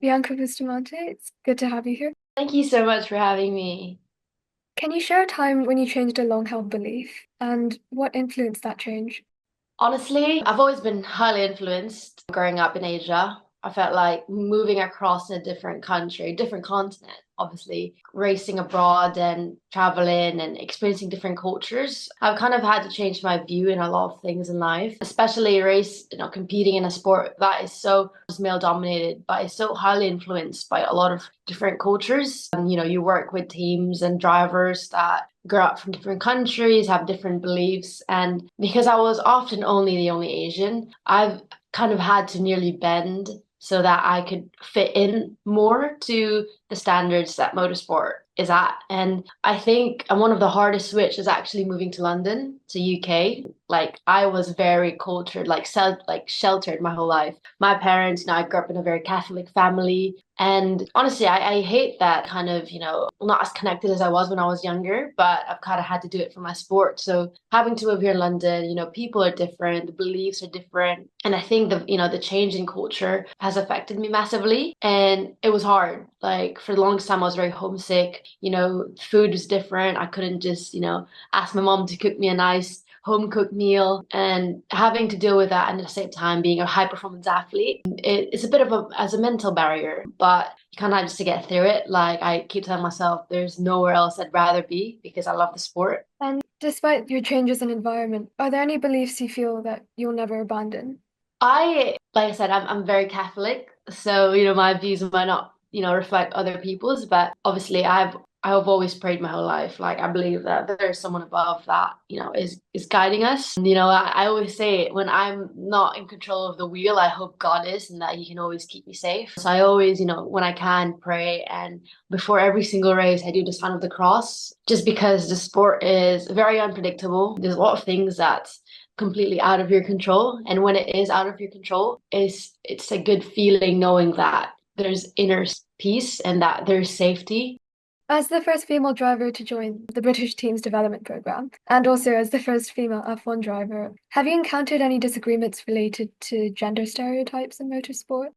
Bianca Bustamante. It's good to have you here. Thank you so much for having me. Can you share a time when you changed a long-held belief and what influenced that change? Honestly, I've always been highly influenced growing up in Asia. I felt like moving across a different country, different continent, obviously, racing abroad and traveling and experiencing different cultures. I've kind of had to change my view in a lot of things in life, especially competing in a sport that is so male dominated, but is so highly influenced by a lot of different cultures. You work with teams and drivers that grow up from different countries, have different beliefs. And because I was often the only Asian, I've kind of had to nearly bend so that I could fit in more to the standards that motorsport is at. And I think one of the hardest switch is actually moving to London, to UK. Like I was very cultured, like sheltered my whole life. My parents, I grew up in a very Catholic family. And honestly, I hate that kind of, not as connected as I was when I was younger, but I've kind of had to do it for my sport. So having to move here in London, people are different, the beliefs are different. And I think the change in culture has affected me massively. And it was hard. Like for the longest time, I was very homesick. Food was different. I couldn't just, ask my mom to cook me a nice home cooked meal and having to deal with that and at the same time being a high performance athlete it's a bit of a mental barrier, but you kind of just to get through it. Like I keep telling myself there's nowhere else I'd rather be because I love the sport. And despite your changes in environment, are there any beliefs you feel that you'll never abandon? Like I said, I'm very Catholic, so my views might not reflect other people's, but obviously I've always prayed my whole life. Like I believe that there's someone above that is guiding us. And, I always say when I'm not in control of the wheel, I hope God is, and that He can always keep me safe. So I always, when I can, pray, and before every single race, I do the sign of the cross, just because the sport is very unpredictable. There's a lot of things that completely out of your control. And when it is out of your control, it's a good feeling knowing that there's inner peace and that there's safety. As the first female driver to join the British team's development program, and also as the first female F1 driver, have you encountered any disagreements related to gender stereotypes in motorsport?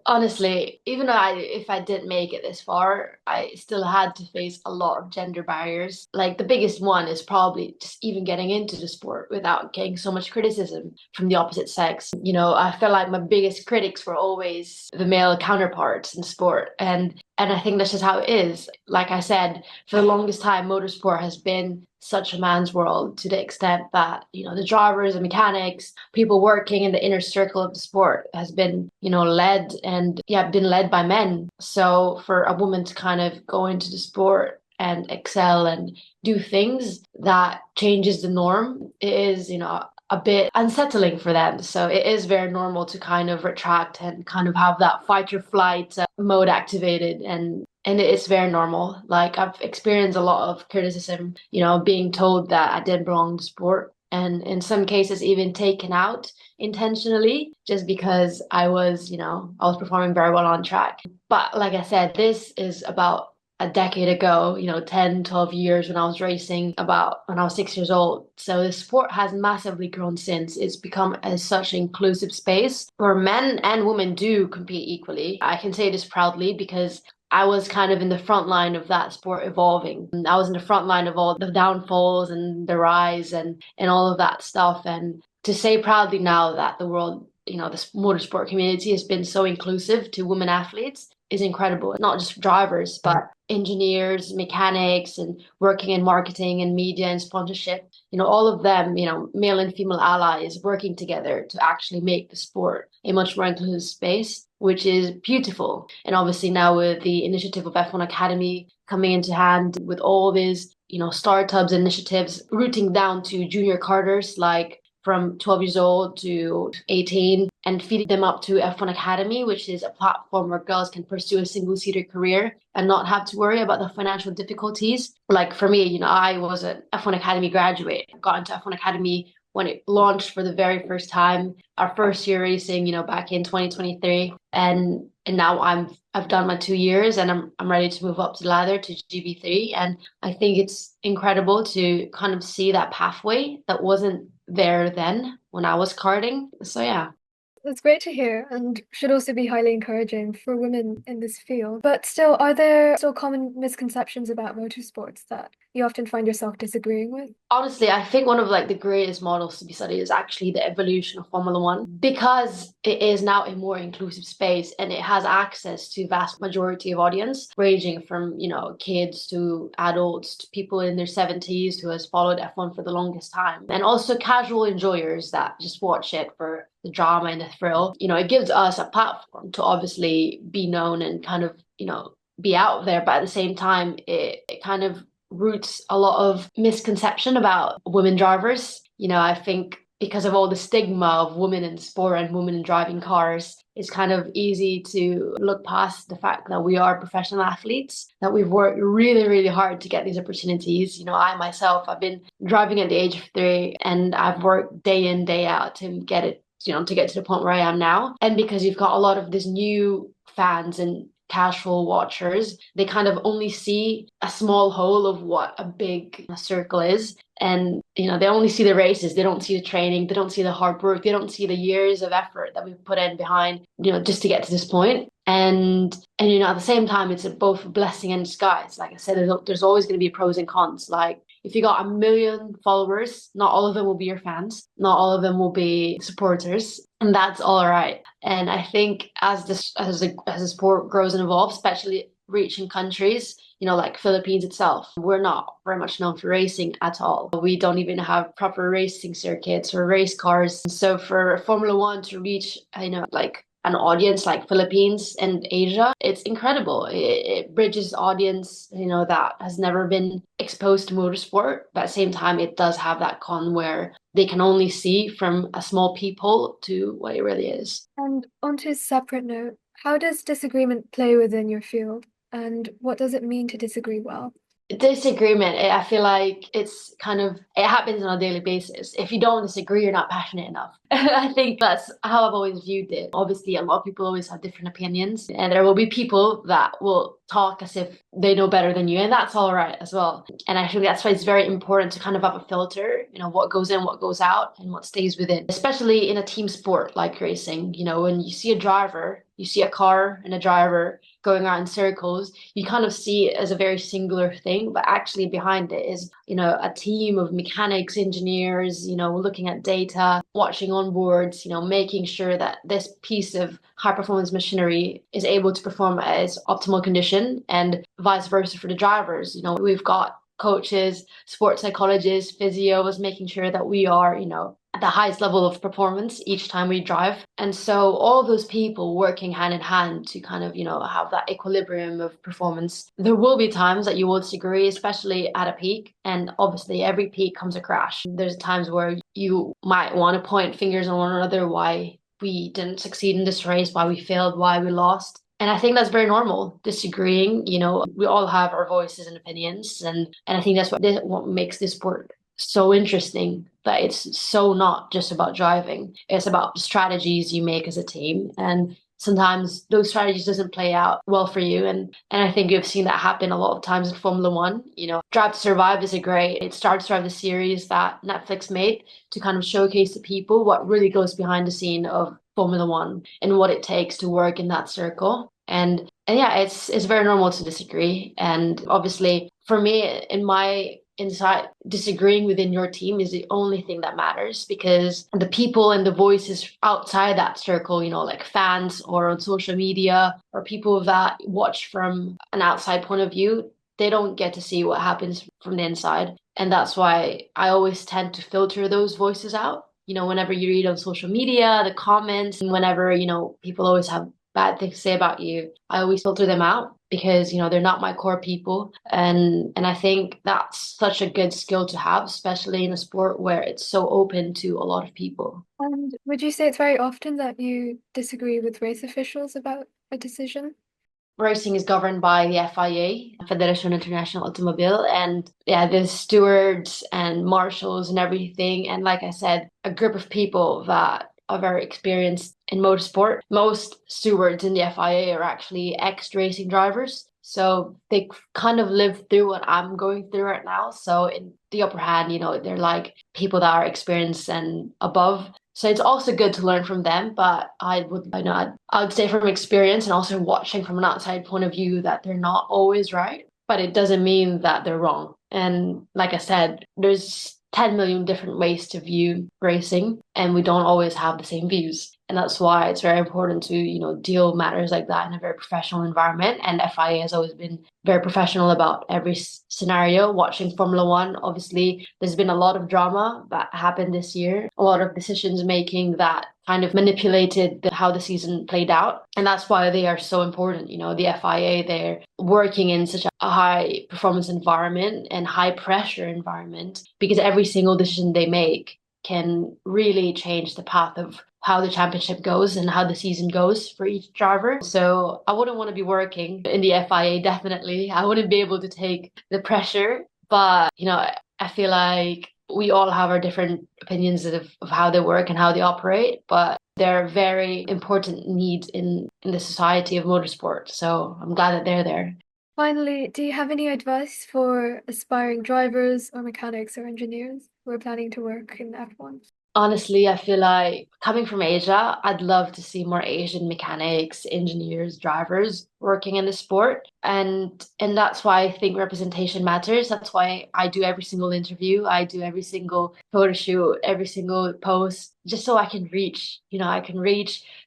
Honestly, even though if I didn't make it this far, I still had to face a lot of gender barriers. Like the biggest one is probably just even getting into the sport without getting so much criticism from the opposite sex. I feel like my biggest critics were always the male counterparts in sport, and I think that's just how it is. Like I said, for the longest time, motorsport has been such a man's world to the extent that, the drivers and mechanics, people working in the inner circle of the sport has been, led and yeah, been led by men. So for a woman to kind of go into the sport and excel and do things that changes the norm, it is, a bit unsettling for them. So it is very normal to kind of retract and kind of have that fight or flight mode activated, and it's very normal. Like I've experienced a lot of criticism, being told that I didn't belong to sport, and in some cases even taken out intentionally just because I was performing very well on track. But like I said, this is about a decade ago, 10, 12 years when I was racing, about when I was 6 years old. So the sport has massively grown since. It's become such an inclusive space where men and women do compete equally. I can say this proudly because I was kind of in the front line of that sport evolving. I was in the front line of all the downfalls and the rise and all of that stuff. And to say proudly now that the world, the motorsport community has been so inclusive to women athletes is incredible. Not just drivers, but engineers, mechanics, and working in marketing and media and sponsorship. All of them, male and female allies working together to actually make the sport a much more inclusive space, which is beautiful. And obviously now with the initiative of F1 Academy coming into hand with all these, startups initiatives rooting down to junior karters like from 12 years old to 18 and feeding them up to F1 Academy, which is a platform where girls can pursue a single seater career and not have to worry about the financial difficulties. Like for me, I was an F1 Academy graduate. I got into F1 Academy when it launched for the very first time, our first year racing, back in 2023. And now I've done my 2 years and I'm ready to move up the ladder to GB3. And I think it's incredible to kind of see that pathway that wasn't there then when I was karting. So yeah. That's great to hear and should also be highly encouraging for women in this field. But still, are there still common misconceptions about motorsports that you often find yourself disagreeing with? Honestly, I think one of like the greatest models to be studied is actually the evolution of Formula One because it is now a more inclusive space and it has access to vast majority of audience, ranging from, kids to adults to people in their 70s who has followed F1 for the longest time. And also casual enjoyers that just watch it for the drama and the thrill. It gives us a platform to obviously be known and kind of, be out there, but at the same time, it kind of roots a lot of misconception about women drivers. I think because of all the stigma of women in sport and women in driving cars, it's kind of easy to look past the fact that we are professional athletes, that we've worked really, really hard to get these opportunities. I myself, I've been driving at the age of 3 and I've worked day in, day out to get it, to get to the point where I am now. And because you've got a lot of these new fans and casual watchers, they kind of only see a small hole of what a big circle is. And, they only see the races. They don't see the training. They don't see the hard work. They don't see the years of effort that we've put in behind, just to get to this point. And at the same time, it's both a blessing and disguise. Like I said, there's always going to be pros and cons. Like if you got a million followers, not all of them will be your fans. Not all of them will be supporters, and that's all right. And I think as the sport grows and evolves, especially reaching countries, like Philippines itself, we're not very much known for racing at all. We don't even have proper racing circuits or race cars. So for Formula One to reach, like an audience like Philippines and Asia, it's incredible. It bridges audience, that has never been exposed to motorsport. But at the same time, it does have that con where they can only see from a small peephole to what it really is. And onto a separate note, how does disagreement play within your field? And what does it mean to disagree well? Disagreement, I feel like it happens on a daily basis. If you don't disagree, you're not passionate enough. I think that's how I've always viewed it. Obviously, a lot of people always have different opinions, and there will be people that will talk as if they know better than you, and that's all right as well. And I think that's why it's very important to kind of have a filter, what goes in, what goes out, and what stays within, especially in a team sport like racing. When you see a driver, you see a car and a driver going around in circles, you kind of see it as a very singular thing, but actually behind it is, a team of mechanics, engineers, looking at data, watching onboards, making sure that this piece of high performance machinery is able to perform at its optimal condition and vice versa for the drivers. We've got coaches, sports psychologists, physios, making sure that we are, at the highest level of performance each time we drive. And so all those people working hand in hand to kind of, have that equilibrium of performance. There will be times that you will disagree, especially at a peak. And obviously every peak comes a crash. There's times where you might want to point fingers on one another why we didn't succeed in this race, why we failed, why we lost. And I think that's very normal, disagreeing. We all have our voices and opinions. And I think that's what makes this sport so interesting, that it's so not just about driving. It's about strategies you make as a team. And sometimes those strategies doesn't play out well for you. And I think you've seen that happen a lot of times in Formula One. Drive to Survive is a great it starts to Drive, the series that Netflix made to kind of showcase to people what really goes behind the scene of Formula One and what it takes to work in that circle. And yeah, it's very normal to disagree. And obviously for me, in my inside, disagreeing within your team is the only thing that matters, because the people and the voices outside that circle, like fans or on social media or people that watch from an outside point of view, they don't get to see what happens from the inside. And that's why I always tend to filter those voices out. Whenever you read on social media, the comments, and whenever, people always have bad things to say about you, I always filter them out because, they're not my core people. And I think that's such a good skill to have, especially in a sport where it's so open to a lot of people. And would you say it's very often that you disagree with race officials about a decision? Racing is governed by the FIA, Federation International Automobile, and yeah, there's stewards and marshals and everything. And like I said, a group of people that are very experienced in motorsport. Most stewards in the FIA are actually ex-racing drivers. So they kind of live through what I'm going through right now. So in the upper hand, they're like people that are experienced and above. So it's also good to learn from them, but I would say from experience and also watching from an outside point of view that they're not always right, but it doesn't mean that they're wrong. And like I said, there's 10 million different ways to view racing, and we don't always have the same views. And that's why it's very important to, deal matters like that in a very professional environment. And FIA has always been very professional about every scenario. Watching Formula One, obviously, there's been a lot of drama that happened this year, a lot of decisions making that kind of manipulated how the season played out. And that's why they are so important. The FIA, they're working in such a high performance environment and high pressure environment because every single decision they make can really change the path of how the championship goes and how the season goes for each driver. So I wouldn't want to be working in the FIA, definitely. I wouldn't be able to take the pressure. But, I feel like we all have our different opinions of how they work and how they operate, but they're very important needs in the society of motorsport. So I'm glad that they're there. Finally, do you have any advice for aspiring drivers or mechanics or engineers who are planning to work in F1? Honestly, I feel like coming from Asia, I'd love to see more Asian mechanics, engineers, drivers working in the sport. And that's why I think representation matters. That's why I do every single interview, I do every single photo shoot, every single post, just so I can reach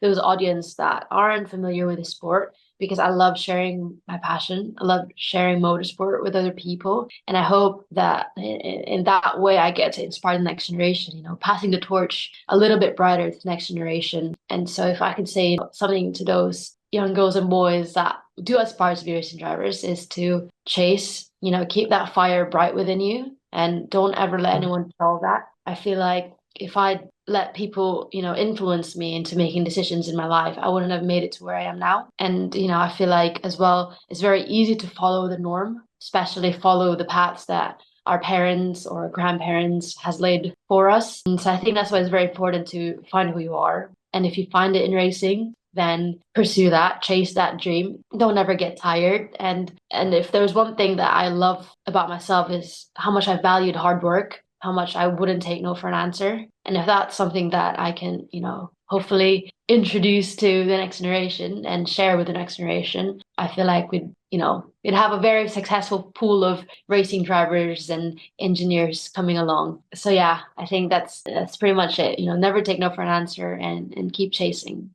those audience that aren't familiar with the sport because I love sharing my passion. I love sharing motorsport with other people. And I hope that in that way I get to inspire the next generation, passing the torch a little bit brighter to the next generation. And so if I could say something to those young girls and boys that do aspire to be racing drivers is to chase, keep that fire bright within you and don't ever let anyone dull that. I feel like if I let people, influence me into making decisions in my life, I wouldn't have made it to where I am now. And, I feel like as well, it's very easy to follow the norm, especially follow the paths that our parents or grandparents has laid for us. And so I think that's why it's very important to find who you are. And if you find it in racing, then pursue that, chase that dream. Don't ever get tired. And if there's one thing that I love about myself is how much I valued hard work, how much I wouldn't take no for an answer. And if that's something that I can, hopefully introduce to the next generation and share with the next generation, I feel like we'd have a very successful pool of racing drivers and engineers coming along. So yeah, I think that's pretty much it. Never take no for an answer and keep chasing.